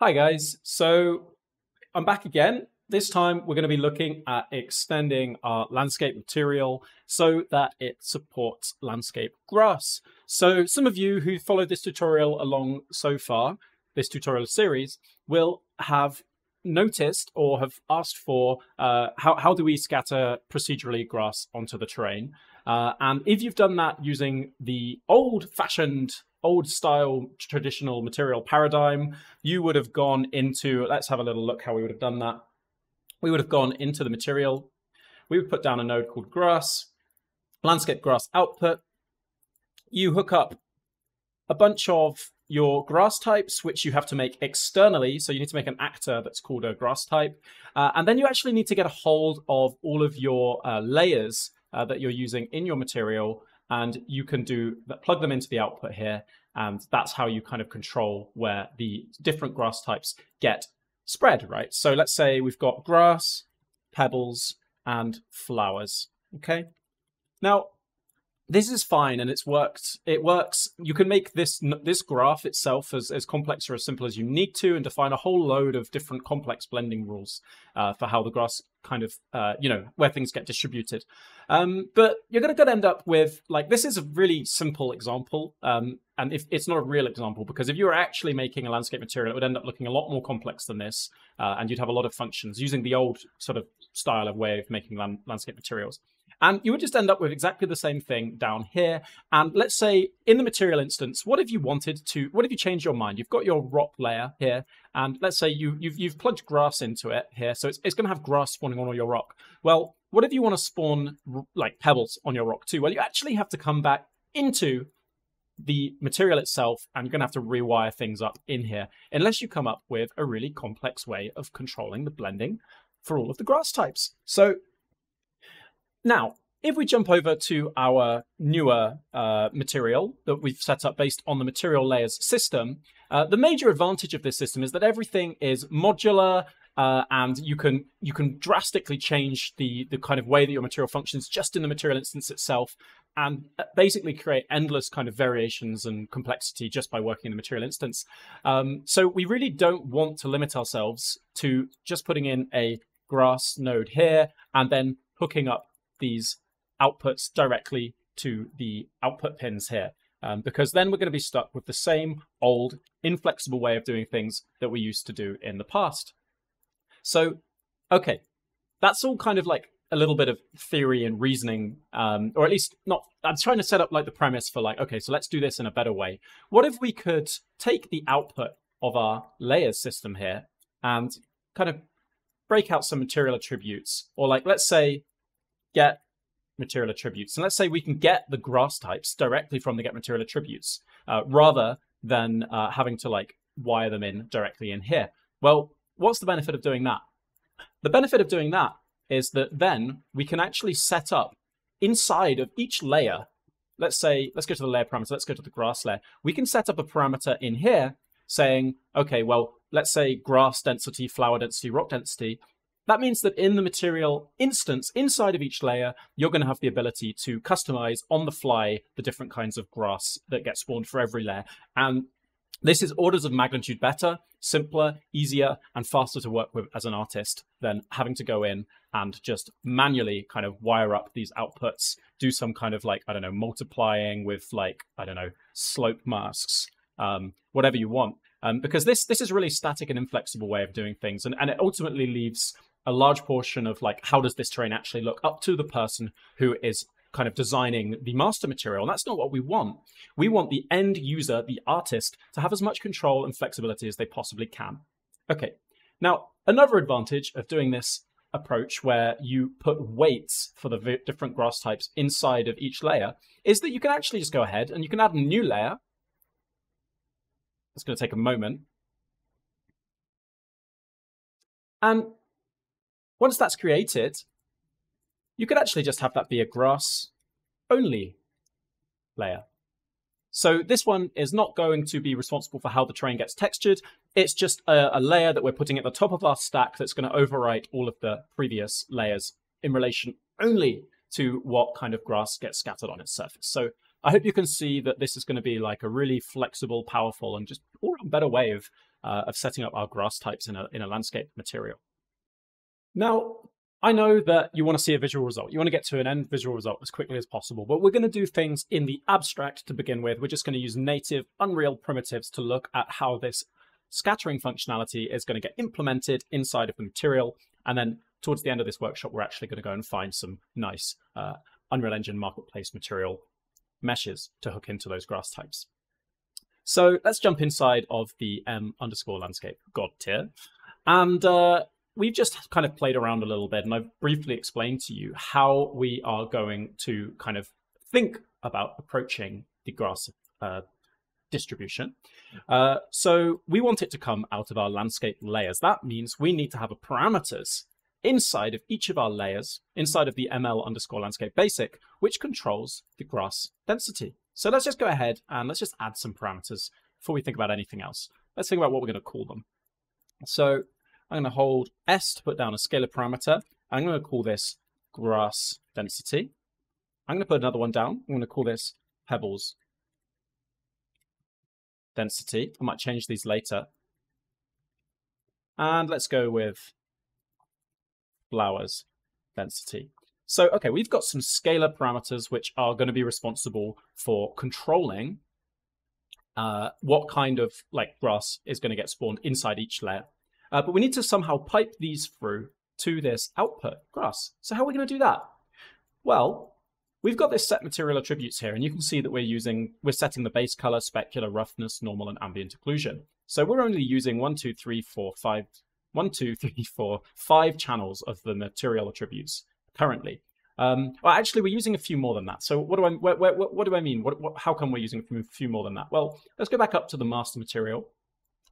Hi guys, so I'm back again. This time we're going to be looking at extending our landscape material so that it supports landscape grass. So some of you who followed this tutorial along so far, this tutorial series, will have noticed or have asked for how do we scatter procedurally grass onto the terrain. And if you've done that using the old-fashioned, old-style, traditional material paradigm, you would have gone into, let's have a little look how we would have done that. We would have gone into the material. We would put down a node called grass, landscape grass output. You hook up a bunch of your grass types, which you have to make externally. So you need to make an actor that's called a grass type. And then you actually need to get a hold of all of your layers that you're using in your material. And you can plug them into the output here. And that's how you kind of control where the different grass types get spread, right? So let's say we've got grass, pebbles, and flowers, okay? Now, this is fine and it's worked. It works. You can make this graph itself as complex or as simple as you need to and define a whole load of different complex blending rules for how the grass kind of, where things get distributed. But you're going to end up with, like, this is a really simple example. And if it's not a real example, because if you were actually making a landscape material, it would end up looking a lot more complex than this. And you'd have a lot of functions using the old sort of style of way of making landscape materials. And you would just end up with exactly the same thing down here. And let's say in the material instance, what if you changed your mind? You've got your rock layer here, and let's say you've plugged grass into it here. So it's going to have grass spawning on all your rock. Well, what if you want to spawn like pebbles on your rock too? Well, you actually have to come back into the material itself, and you're going to have to rewire things up in here, unless you come up with a really complex way of controlling the blending for all of the grass types. So now, if we jump over to our newer material that we've set up based on the material layers system, the major advantage of this system is that everything is modular, and you can drastically change the kind of way that your material functions just in the material instance itself, and basically create endless kind of variations and complexity just by working in the material instance. So we really don't want to limit ourselves to just putting in a grass node here and then hooking up these outputs directly to the output pins here, because then we're going to be stuck with the same old inflexible way of doing things that we used to do in the past. So, okay, that's all kind of like a little bit of theory and reasoning, or at least not. I'm trying to set up like the premise for like, okay, so let's do this in a better way. What if we could take the output of our layers system here and kind of break out some material attributes, or like, let's say, get material attributes. And let's say we can get the grass types directly from the get material attributes, rather than having to like wire them in directly in here. Well, what's the benefit of doing that? The benefit of doing that is that then we can actually set up inside of each layer. Let's say, let's go to the layer parameter. Let's go to the grass layer. We can set up a parameter in here saying, okay, well, let's say grass density, flower density, rock density. That means that in the material instance, inside of each layer, you're going to have the ability to customize on the fly the different kinds of grass that get spawned for every layer. And this is orders of magnitude better, simpler, easier, and faster to work with as an artist than having to go in and just manually kind of wire up these outputs, do some kind of like, I don't know, multiplying with like, I don't know, slope masks, whatever you want. Because this is a really static and inflexible way of doing things. And it ultimately leaves a large portion of like, how does this terrain actually look, up to the person who is kind of designing the master material. And that's not what we want. We want the end user, the artist, to have as much control and flexibility as they possibly can. Okay, now another advantage of doing this approach where you put weights for the different grass types inside of each layer is that you can actually just go ahead and you can add a new layer. It's going to take a moment. And once that's created, you could actually just have that be a grass only layer. So this one is not going to be responsible for how the terrain gets textured. It's just a layer that we're putting at the top of our stack that's going to overwrite all of the previous layers in relation only to what kind of grass gets scattered on its surface. So I hope you can see that this is going to be like a really flexible, powerful, and just all-around better way of setting up our grass types in a landscape material. Now, I know that you want to see a visual result. You want to get to an end visual result as quickly as possible, but we're going to do things in the abstract to begin with. We're just going to use native Unreal primitives to look at how this scattering functionality is going to get implemented inside of the material. And then towards the end of this workshop, we're actually going to go and find some nice Unreal Engine Marketplace material meshes to hook into those grass types. So let's jump inside of the m_landscape god tier. And we've just kind of played around a little bit, and I've briefly explained to you how we are going to kind of think about approaching the grass distribution. So we want it to come out of our landscape layers. That means we need to have a parameters inside of each of our layers, inside of the ml_landscape basic, which controls the grass density. So let's just go ahead and let's just add some parameters before we think about anything else. Let's think about what we're going to call them. So I'm going to hold S to put down a scalar parameter. I'm going to call this grass density. I'm going to put another one down. I'm going to call this pebbles density. I might change these later. And let's go with flowers density. So, okay, we've got some scalar parameters which are going to be responsible for controlling what kind of like grass is going to get spawned inside each layer. But we need to somehow pipe these through to this output grass. So how are we going to do that? Well, we've got this set material attributes here, and you can see that we're setting the base color, specular, roughness, normal, and ambient occlusion. So we're only using 5 channels of the material attributes currently. Well, actually, we're using a few more than that. So what do I mean? How come we're using a few more than that? Well, let's go back up to the master material.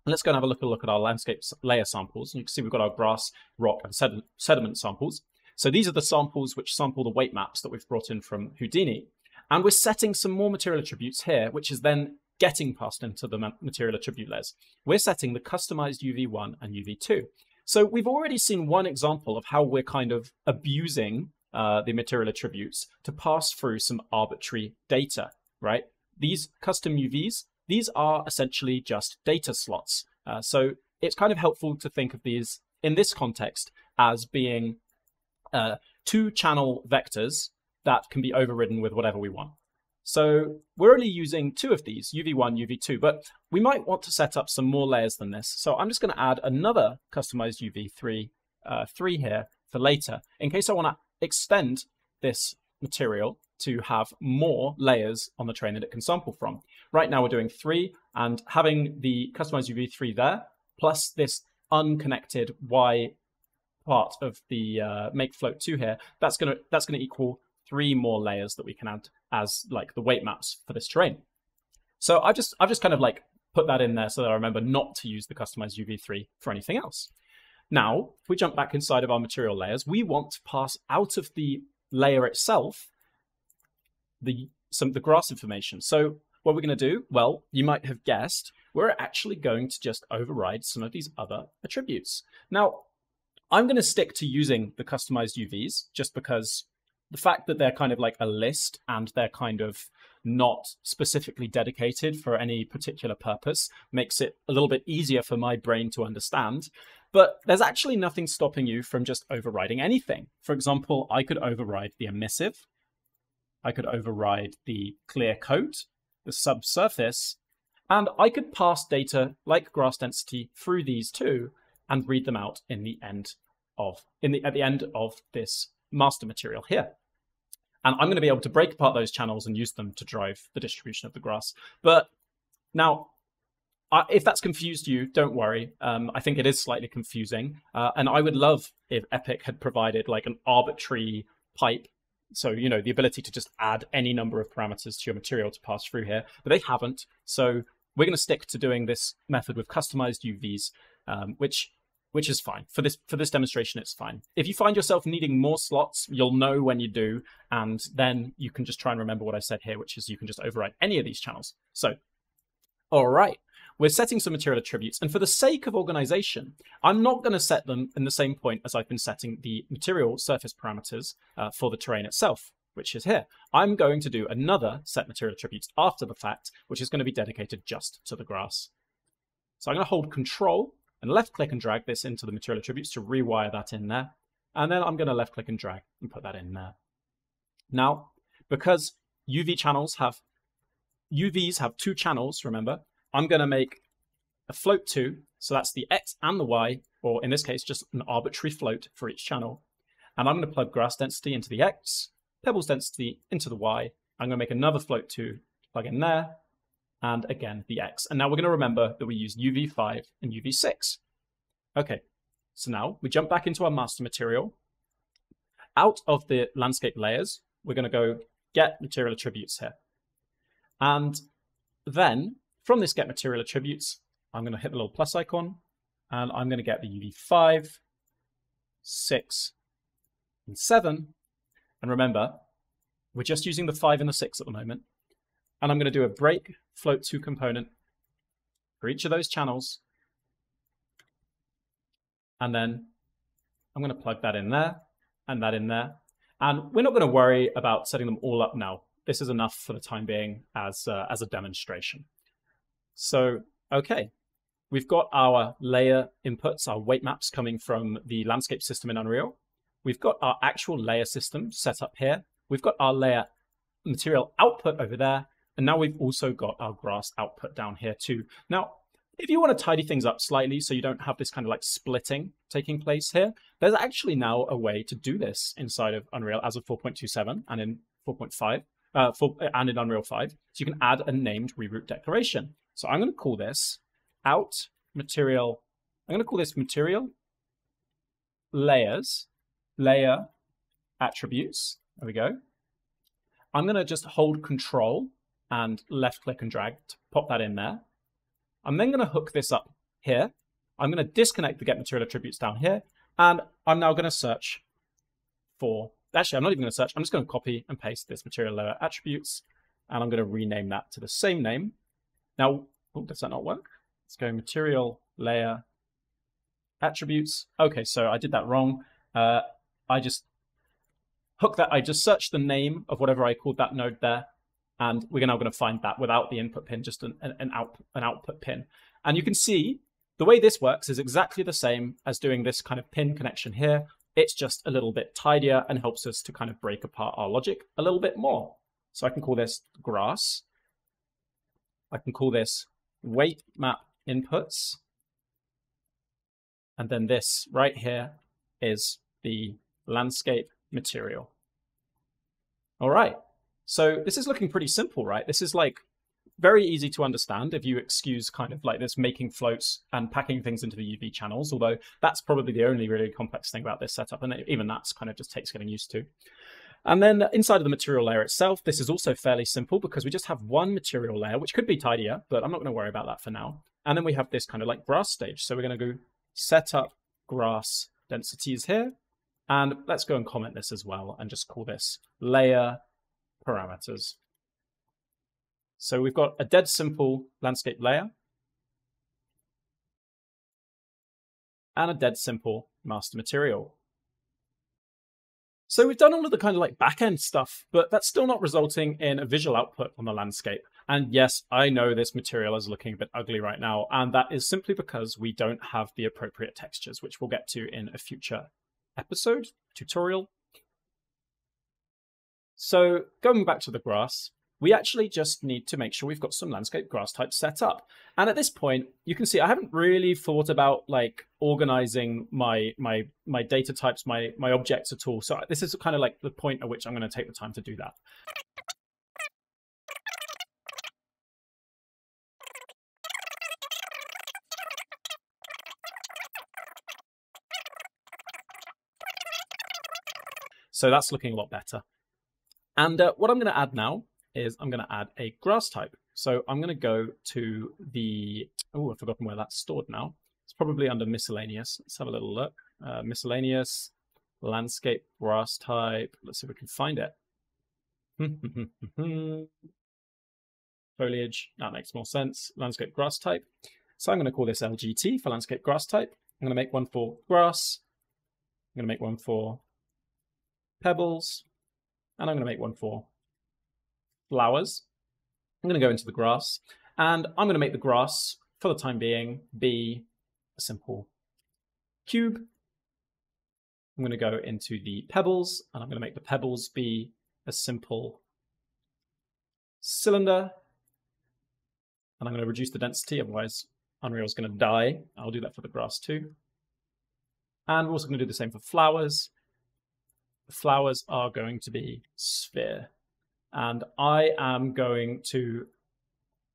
And let's go and have a look at our landscape layer samples. And you can see we've got our grass, rock, and sediment samples. So these are the samples which sample the weight maps that we've brought in from Houdini. And we're setting some more material attributes here, which is then getting passed into the material attribute layers. We're setting the customized UV1 and UV2. So we've already seen one example of how we're kind of abusing the material attributes to pass through some arbitrary data, right? These custom UVs, these are essentially just data slots. So it's kind of helpful to think of these in this context as being 2-channel vectors that can be overridden with whatever we want. So we're only using 2 of these, UV1, UV2, but we might want to set up some more layers than this. So I'm just going to add another customized UV3 3 here for later, in case I want to extend this material to have more layers on the train that it can sample from. Right now we're doing 3, and having the customized UV3 there, plus this unconnected Y part of the make float 2 here, that's gonna equal 3 more layers that we can add as like the weight maps for this terrain. So I've just kind of like put that in there so that I remember not to use the customized UV3 for anything else. Now, if we jump back inside of our material layers, we want to pass out of the layer itself the grass information. So what we're going to do, well, you might have guessed, we're actually going to just override some of these other attributes. Now, I'm going to stick to using the customized UVs just because the fact that they're kind of like a list and they're kind of not specifically dedicated for any particular purpose makes it a little bit easier for my brain to understand. But there's actually nothing stopping you from just overriding anything. For example, I could override the emissive. I could override the clear coat, the subsurface, and I could pass data like grass density through these too and read them out in the end of, at the end of this master material here. And I'm going to be able to break apart those channels and use them to drive the distribution of the grass. But now, if that's confused you, don't worry. I think it is slightly confusing. And I would love if Epic had provided like an arbitrary pipe. So, you know, the ability to just add any number of parameters to your material to pass through here, but they haven't. So we're going to stick to doing this method with customized UVs, which is fine. For this demonstration, it's fine. If you find yourself needing more slots, you'll know when you do, and then you can just try and remember what I said here, which is you can just override any of these channels. So, all right. We're setting some material attributes, and for the sake of organization, I'm not going to set them in the same point as I've been setting the material surface parameters for the terrain itself, which is here. I'm going to do another set material attributes after the fact, which is going to be dedicated just to the grass. So I'm going to hold Control and left click and drag this into the material attributes to rewire that in there. And then I'm going to left click and drag and put that in there. Now, because UVs have two channels, remember, I'm going to make a float 2. So that's the X and the Y, or in this case, just an arbitrary float for each channel. And I'm going to plug grass density into the X, pebbles density into the Y. I'm going to make another float 2, plug in there, and again, the X. And now we're going to remember that we use UV5 and UV6. Okay, so now we jump back into our master material. Out of the landscape layers, we're going to go get material attributes here. And then from this get material attributes, I'm going to hit the little plus icon, and I'm going to get the UV5, 6, and 7. And remember, we're just using the 5 and the 6 at the moment. And I'm going to do a break float 2 component for each of those channels. And then I'm going to plug that in there and that in there. And we're not going to worry about setting them all up now. This is enough for the time being as a demonstration. So, okay. We've got our layer inputs, our weight maps coming from the landscape system in Unreal. We've got our actual layer system set up here. We've got our layer material output over there. And now we've also got our grass output down here too. Now, if you want to tidy things up slightly so you don't have this kind of like splitting taking place here, there's actually now a way to do this inside of Unreal as of 4.27 and in 4.5 and in Unreal 5. So you can add a named reroute declaration. So I'm going to call this out material. I'm going to call this material layers, layer attributes. There we go. I'm going to just hold Control and left click and drag to pop that in there. I'm then going to hook this up here. I'm going to disconnect the get material attributes down here. And I'm now going to search for, actually, I'm not even going to search. I'm just going to copy and paste this material layer attributes. And I'm going to rename that to the same name. Now, oh, does that not work? Let's go material layer attributes. Okay, so I did that wrong. I just hooked that. I just searched the name of whatever I called that node there. And we're now going to find that without the input pin, just an output pin. And you can see the way this works is exactly the same as doing this kind of pin connection here. It's just a little bit tidier and helps us to kind of break apart our logic a little bit more. So I can call this grass. I can call this weight map inputs. And then this right here is the landscape material. All right. So this is looking pretty simple, right? This is like very easy to understand if you excuse kind of like this making floats and packing things into the UV channels, although that's probably the only really complex thing about this setup. And even that's kind of just takes getting used to. And then inside of the material layer itself, this is also fairly simple because we just have one material layer, which could be tidier, but I'm not going to worry about that for now. And then we have this kind of like grass stage. So we're going to go set up grass densities here. And let's go and comment this as well and just call this layer parameters. So we've got a dead simple landscape layer and a dead simple master material. So we've done all of the kind of like back-end stuff, but that's still not resulting in a visual output on the landscape. And yes, I know this material is looking a bit ugly right now, and that is simply because we don't have the appropriate textures, which we'll get to in a future episode, tutorial. So going back to the grass, we actually just need to make sure we've got some landscape grass types set up. And at this point, you can see I haven't really thought about like organizing my data types, my objects at all. So this is kind of like the point at which I'm going to take the time to do that. So that's looking a lot better. And what I'm going to add now is I'm going to add a grass type. So I'm going to go to the, oh, I've forgotten where that's stored now. It's probably under miscellaneous. Let's have a little look. Miscellaneous, landscape grass type. Let's see if we can find it. Foliage, that makes more sense. Landscape grass type. So I'm going to call this LGT for landscape grass type. I'm going to make one for grass. I'm going to make one for pebbles. and I'm going to make one for flowers. I'm going to go into the grass, and I'm going to make the grass, for the time being, be a simple cube. I'm going to go into the pebbles, and I'm going to make the pebbles be a simple cylinder. And I'm going to reduce the density, otherwise Unreal is going to die. I'll do that for the grass too. And we're also going to do the same for flowers. The flowers are going to be sphere. And I am going to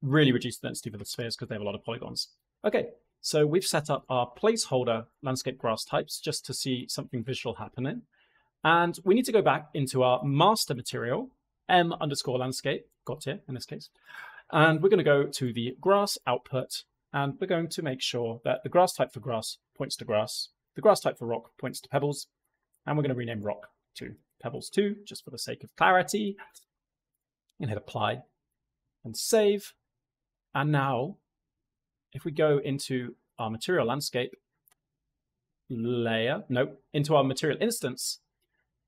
really reduce the density for the spheres because they have a lot of polygons. Okay, so we've set up our placeholder landscape grass types just to see something visual happening. And we need to go back into our master material, m_landscape, got here in this case. And we're going to go to the grass output, and we're going to make sure that the grass type for grass points to grass, the grass type for rock points to pebbles, and we're going to rename rock to pebbles 2, just for the sake of clarity. And hit apply and save. And now, if we go into our material landscape layer, into our material instance,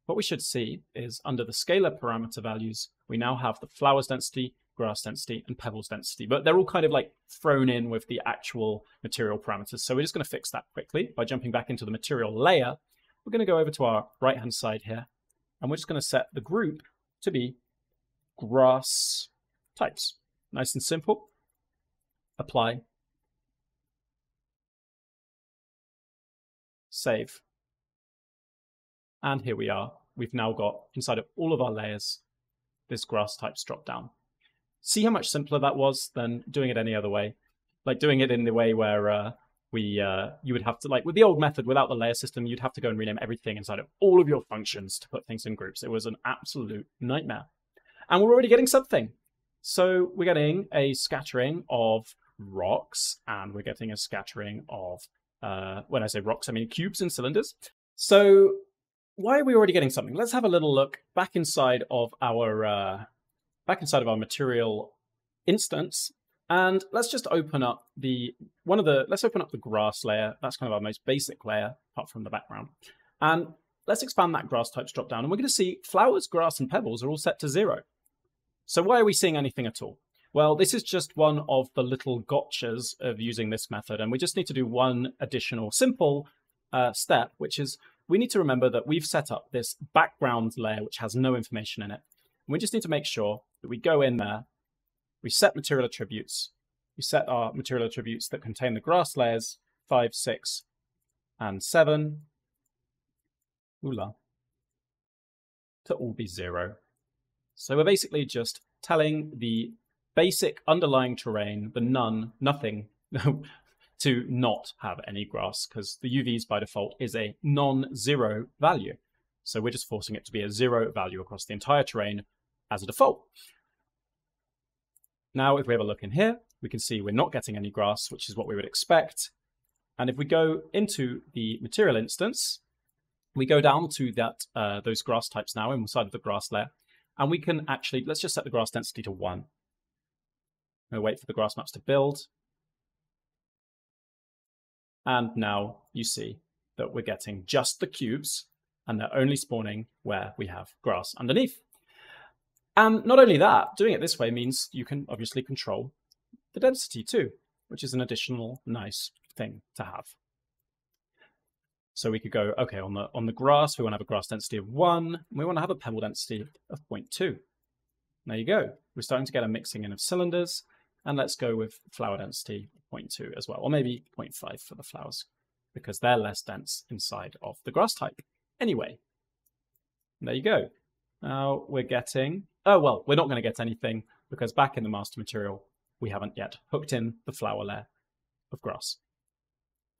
what we should see is under the scalar parameter values, we now have the flowers density, grass density, and pebbles density, but they're all kind of like thrown in with the actual material parameters. So we're just going to fix that quickly by jumping back into the material layer. We're going to go over to our right-hand side here, and we're just going to set the group to be grass types. Nice and simple. Apply. Save. And here we are. We've now got, inside of all of our layers, this grass types drop down. See how much simpler that was than doing it any other way? Like doing it in the way where you would have to, like with the old method, without the layer system, you'd have to go and rename everything inside of all of your functions to put things in groups. It was an absolute nightmare. And we're already getting something. So we're getting a scattering of rocks, and we're getting a scattering of, when I say rocks, I mean cubes and cylinders. So why are we already getting something? Let's have a little look back inside of our material instance, and let's just open up let's open up the grass layer. That's kind of our most basic layer, apart from the background. And let's expand that grass types drop down, and we're going to see flowers, grass, and pebbles are all set to 0. So why are we seeing anything at all? Well, this is just one of the little gotchas of using this method, and we just need to do one additional simple step, which is we need to remember that we've set up this background layer which has no information in it. And we just need to make sure that we go in there, we set material attributes, we set our material attributes that contain the grass layers 5, 6, and 7, to all be 0. So we're basically just telling the basic underlying terrain, the nothing, to not have any grass, because the UVs by default is a non-zero value. So we're just forcing it to be a 0 value across the entire terrain as a default. Now, if we have a look in here, we can see we're not getting any grass, which is what we would expect. And if we go into the material instance, we go down to those grass types now inside of the grass layer. And we can actually, let's just set the grass density to 1. We'll wait for the grass maps to build. And now you see that we're getting just the cubes, and they're only spawning where we have grass underneath. And not only that, doing it this way means you can obviously control the density too, which is an additional nice thing to have. So we could go, okay, on the grass, we want to have a grass density of 1. We want to have a pebble density of 0.2. There you go. We're starting to get a mixing in of cylinders. And let's go with flower density of 0.2 as well, or maybe 0.5 for the flowers, because they're less dense inside of the grass type. Anyway, there you go. Now we're getting, oh, well, we're not going to get anything because back in the master material, we haven't yet hooked in the flower layer of grass.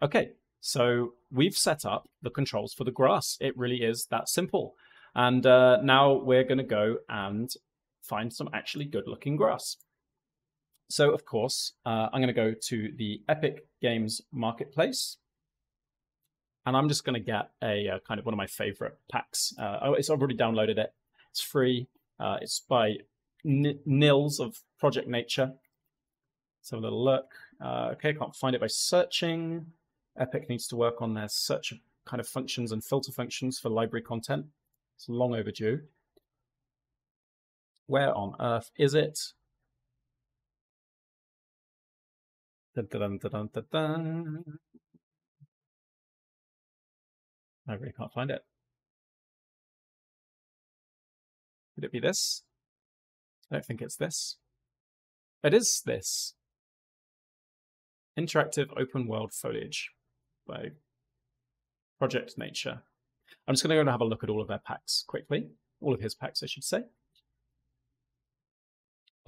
Okay. So we've set up the controls for the grass. It really is that simple. And now we're going to go and find some actually good looking grass. So of course, I'm going to go to the Epic Games Marketplace. And I'm just going to get a kind of one of my favorite packs. I've already downloaded it. It's free. It's by Nils of Project Nature. Let's have a little look. Okay, can't find it by searching. Epic needs to work on their search kind of functions and filter functions for library content. It's long overdue. Where on earth is it? Dun, dun, dun, dun, dun, dun. I really can't find it. Could it be this? I don't think it's this. It is this. Interactive open world foliage by Project Nature. I'm just going to go and have a look at all of their packs quickly. All of his packs, I should say.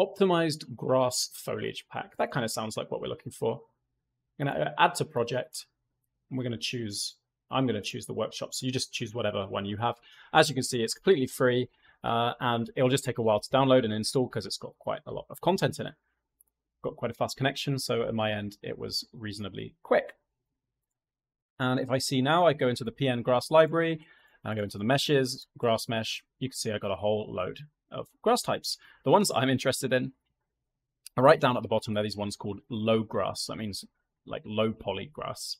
Optimized grass foliage pack. That kind of sounds like what we're looking for. I'm going to add to project, and we're going to choose, I'm going to choose the workshop. So you just choose whatever one you have. As you can see, it's completely free, and it'll just take a while to download and install because it's got quite a lot of content in it. Got quite a fast connection, so at my end, it was reasonably quick. And if I see now, I go into the PN grass library, and I go into the meshes, grass mesh, you can see I got a whole load of grass types. The ones I'm interested in are right down at the bottom there, these ones called low grass. That means like low poly grass.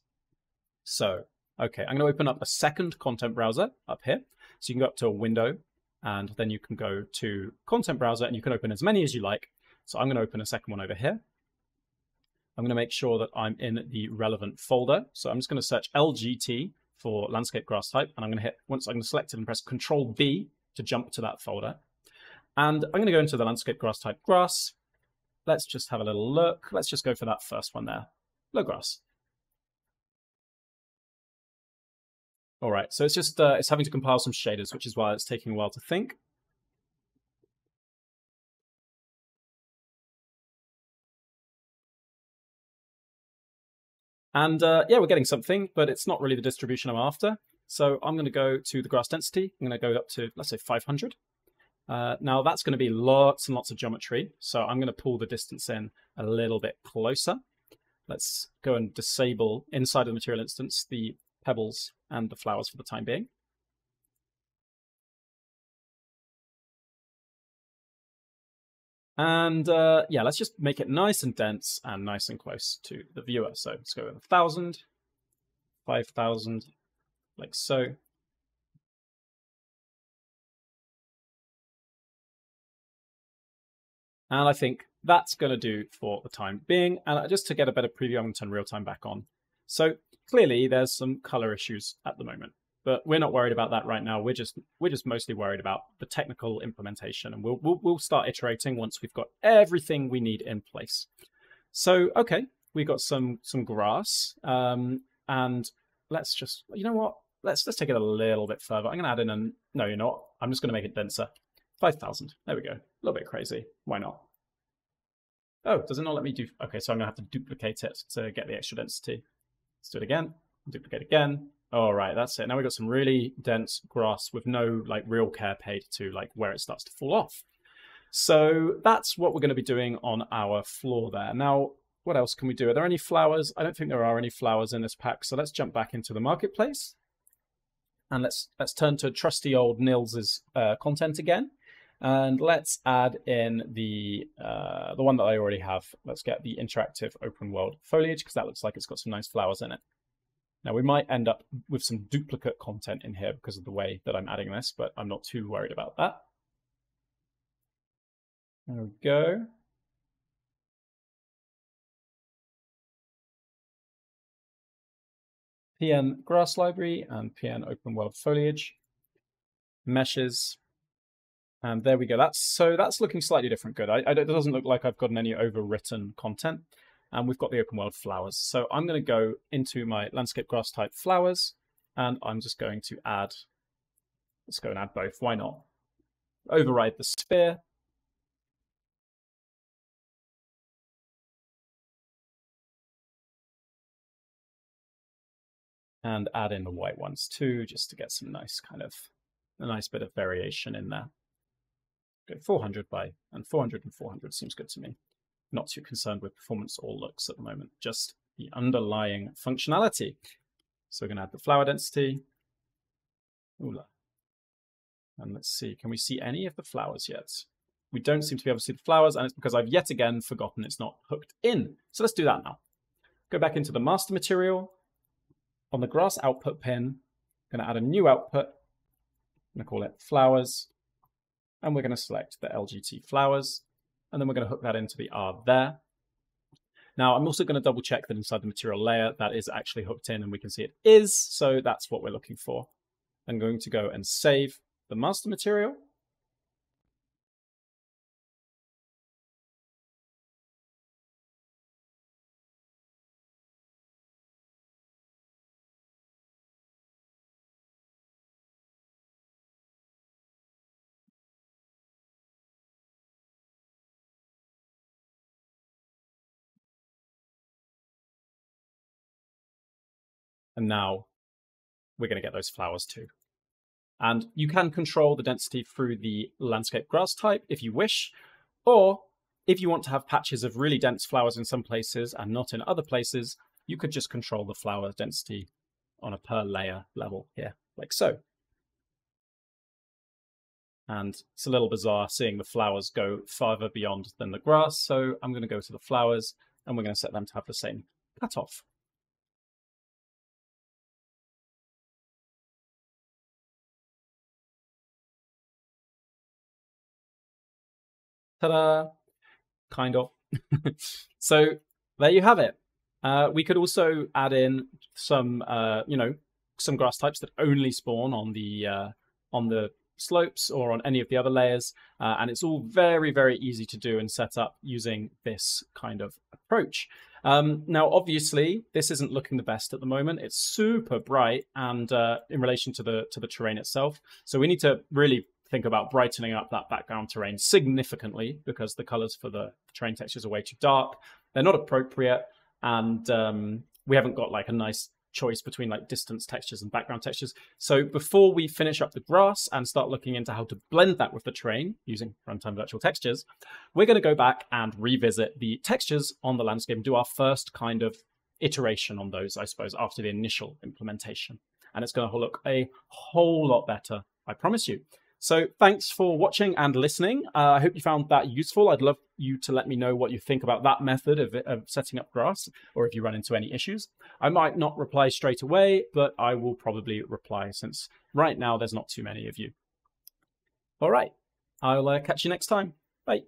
So, okay, I'm going to open up a second content browser up here. So you can go up to a window, and then you can go to content browser, and you can open as many as you like. So I'm going to open a second one over here. I'm going to make sure that I'm in the relevant folder. So I'm just going to search LGT for landscape grass type, and I'm going to hit, once I'm going to select it and press Control B to jump to that folder. And I'm going to go into the landscape grass type grass. Let's just have a little look. Let's just go for that first one there, low grass. All right, so it's just, it's having to compile some shaders, which is why it's taking a while to think. And yeah, we're getting something, but it's not really the distribution I'm after. So I'm going to go to the grass density. I'm going to go up to, let's say, 500. Now that's going to be lots and lots of geometry. So I'm going to pull the distance in a little bit closer. Let's go and disable inside of the material instance the pebbles and the flowers for the time being. And yeah, let's just make it nice and dense and nice and close to the viewer. So let's go with 1,000, 5,000, like so. And I think that's going to do for the time being. And just to get a better preview, I'm going to turn real time back on. So clearly there's some color issues at the moment, but we're not worried about that right now. We're just mostly worried about the technical implementation, and we'll start iterating once we've got everything we need in place. So okay, we got some grass, and let's just, you know what? Let's take it a little bit further. I'm going to add in an, no, you're not. I'm just going to make it denser. 5,000. There we go. A little bit crazy. Why not? Oh, does it not let me do? Okay, so I'm going to have to duplicate it to get the extra density. Let's do it again. Duplicate again. All right, that's it. Now we've got some really dense grass with no like real care paid to like where it starts to fall off. So that's what we're going to be doing on our floor there. Now, what else can we do? Are there any flowers? I don't think there are any flowers in this pack. So let's jump back into the marketplace. And let's turn to trusty old Nils's content again. And let's add in the one that I already have. Let's get the interactive open world foliage, because that looks like it's got some nice flowers in it. Now we might end up with some duplicate content in here because of the way that I'm adding this, but I'm not too worried about that. There we go. PN grass library and PN open world foliage. Meshes. And there we go. That's looking slightly different. Good. It doesn't look like I've gotten any overwritten content. And we've got the open world flowers. So I'm going to go into my landscape grass type flowers, and I'm just going to add, let's go and add both. Why not? Override the sphere. And add in the white ones too, just to get some nice kind of, a nice bit of variation in there. Go 400 and 400 and 400 seems good to me. Not too concerned with performance or looks at the moment, just the underlying functionality. So we're going to add the flower density. Ooh. And let's see, can we see any of the flowers yet? We don't seem to be able to see the flowers, and it's because I've yet again forgotten it's not hooked in. So let's do that now. Go back into the master material. On the grass output pin, I'm going to add a new output. I'm going to call it flowers. and we're going to select the LGT flowers, and then we're going to hook that into the R there. Now, I'm also going to double check that inside the material layer that is actually hooked in, and we can see it is, so that's what we're looking for. I'm going to go and save the master material. And now we're going to get those flowers too. And you can control the density through the landscape grass type if you wish, or if you want to have patches of really dense flowers in some places and not in other places, you could just control the flower density on a per layer level here, like so. And it's a little bizarre seeing the flowers go farther beyond than the grass, so I'm going to go to the flowers and we're going to set them to have the same cutoff. Ta-da! Kind of. So there you have it. We could also add in some, some grass types that only spawn on the slopes or on any of the other layers, and it's all very, very easy to do and set up using this kind of approach. Now, obviously, this isn't looking the best at the moment. It's super bright, and in relation to the terrain itself, so we need to really think about brightening up that background terrain significantly because the colors for the terrain textures are way too dark. They're not appropriate, and we haven't got like a nice choice between like distance textures and background textures. So before we finish up the grass and start looking into how to blend that with the terrain using runtime virtual textures, we're going to go back and revisit the textures on the landscape and do our first kind of iteration on those, I suppose, after the initial implementation. And it's going to look a whole lot better, I promise you. So thanks for watching and listening. I hope you found that useful. I'd love you to let me know what you think about that method of setting up grass, or if you run into any issues. I might not reply straight away, but I will probably reply since right now there's not too many of you. All right, I'll catch you next time.